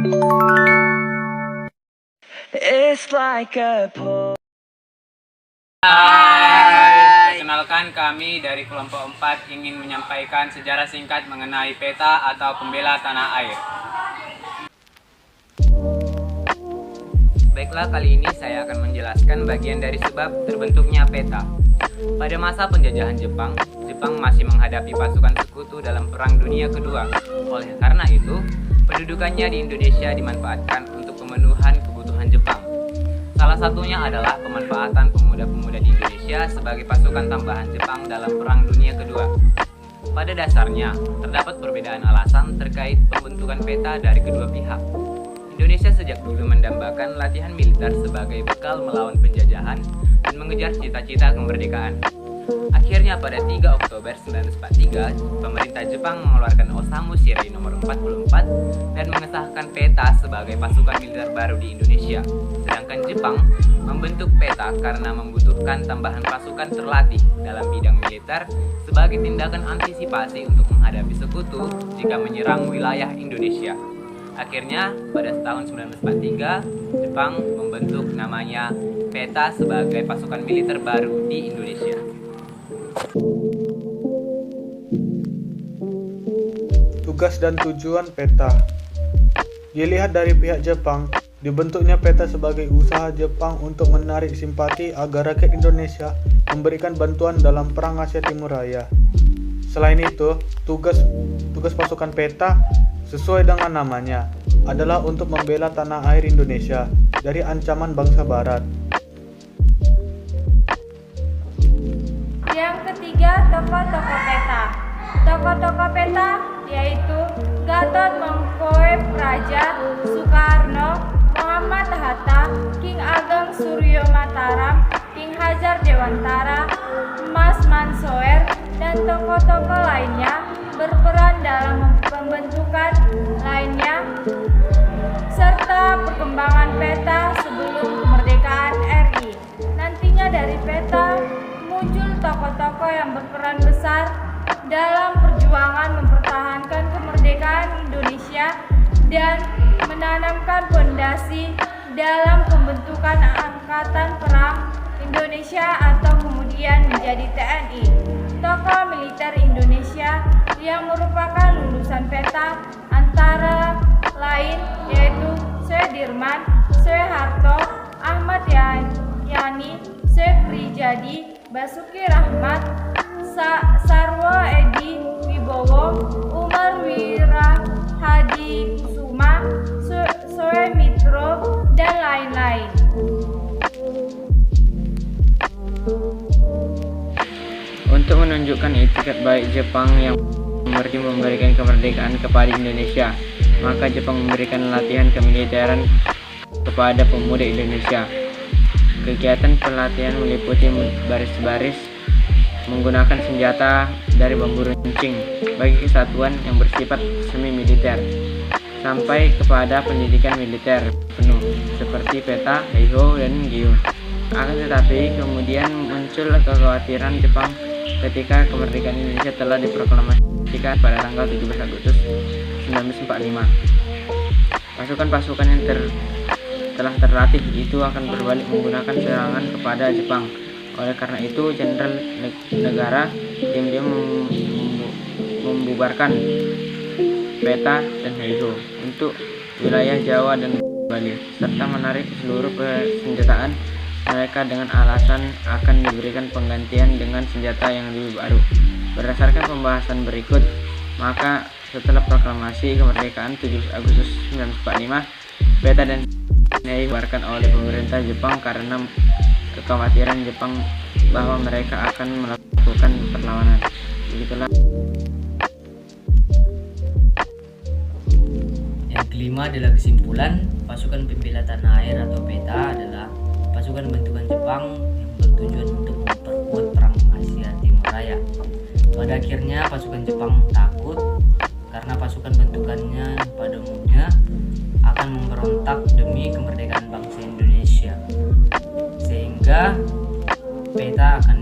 It's like a Hai, perkenalkan kami dari kelompok 4 ingin menyampaikan sejarah singkat mengenai peta atau pembela tanah air. Baiklah, kali ini saya akan menjelaskan bagian dari sebab terbentuknya peta. Pada masa penjajahan Jepang, Jepang masih menghadapi pasukan sekutu dalam Perang Dunia Kedua. Oleh karena itu, pendudukannya di Indonesia dimanfaatkan untuk pemenuhan kebutuhan Jepang. Salah satunya adalah pemanfaatan pemuda-pemuda di Indonesia sebagai pasukan tambahan Jepang dalam Perang Dunia Kedua. Pada dasarnya, terdapat perbedaan alasan terkait pembentukan peta dari kedua pihak. Indonesia sejak dulu mendambakan latihan militer sebagai bekal melawan penjajahan dan mengejar cita-cita kemerdekaan. Akhirnya pada 3 Oktober 1943, pemerintah Jepang mengeluarkan Osamu Shirai nomor 44 dan mengesahkan peta sebagai pasukan militer baru di Indonesia. Sedangkan Jepang membentuk peta karena membutuhkan tambahan pasukan terlatih dalam bidang militer sebagai tindakan antisipasi untuk menghadapi sekutu jika menyerang wilayah Indonesia. Akhirnya pada tahun 1943, Jepang membentuk namanya peta sebagai pasukan militer baru di Indonesia. Tugas dan tujuan peta. Dilihat dari pihak Jepang, dibentuknya peta sebagai usaha Jepang untuk menarik simpati agar rakyat Indonesia memberikan bantuan dalam Perang Asia Timur Raya. Selain itu, tugas pasukan peta sesuai dengan namanya adalah untuk membela tanah air Indonesia dari ancaman bangsa Barat. Yang ketiga, tokoh-tokoh peta. Tokoh-tokoh peta yaitu Gatot Mangkoe Praja, Soekarno, Muhammad Hatta, King Ageng Suryo Mataram, King Hajar Dewantara, Mas Mansoer, dan tokoh-tokoh lainnya berperan dalam pembentukan lainnya serta perkembangan peta sebelum kemerdekaan RI. Nantinya dari peta muncul tokoh-tokoh yang berperan besar dalam perjuangan mempertahankan kemerdekaan Indonesia dan menanamkan fondasi dalam pembentukan Angkatan Perang Indonesia atau kemudian menjadi TNI. Tokoh militer Indonesia yang merupakan lulusan peta antara lain yaitu Sudirman, Soeharto, Ahmad Yani, Prijadi, Basuki Rahmat, Sarwo Edi Wibowo, Umar Wira Hadi Kusuma, Soe Mitro, dan lain-lain. Untuk menunjukkan etikat baik Jepang yang memberikan kemerdekaan kepada Indonesia, maka Jepang memberikan latihan kemiliteran kepada pemuda Indonesia. Kegiatan pelatihan meliputi baris-baris menggunakan senjata dari bambu runcing bagi kesatuan yang bersifat semi-militer, sampai kepada pendidikan militer penuh seperti peta, heiho, dan gyo. Akan tetapi kemudian muncul kekhawatiran Jepang ketika kemerdekaan Indonesia telah diproklamasikan pada tanggal 17 Agustus 1945. Pasukan-pasukan yang telah terlatih itu akan berbalik menggunakan serangan kepada Jepang. Oleh karena itu, Jenderal Negara diam-diam membubarkan peta dan heiho untuk wilayah Jawa dan Bali, serta menarik seluruh persenjataan mereka dengan alasan akan diberikan penggantian dengan senjata yang lebih baru. Berdasarkan pembahasan berikut, maka setelah proklamasi kemerdekaan 7 Agustus 1945, peta dan dibubarkan oleh pemerintah Jepang karena kekhawatiran Jepang bahwa mereka akan melakukan perlawanan. Begitulah. Yang kelima adalah kesimpulan, pasukan pembela tanah air atau PETA adalah pasukan bentukan Jepang yang bertujuan untuk memperkuat Perang Asia Timur Raya. Pada akhirnya pasukan Jepang takut karena pasukan bentukannya pada umumnya akan memberontak demi kemerdekaan bangsa Indonesia, sehingga PETA akan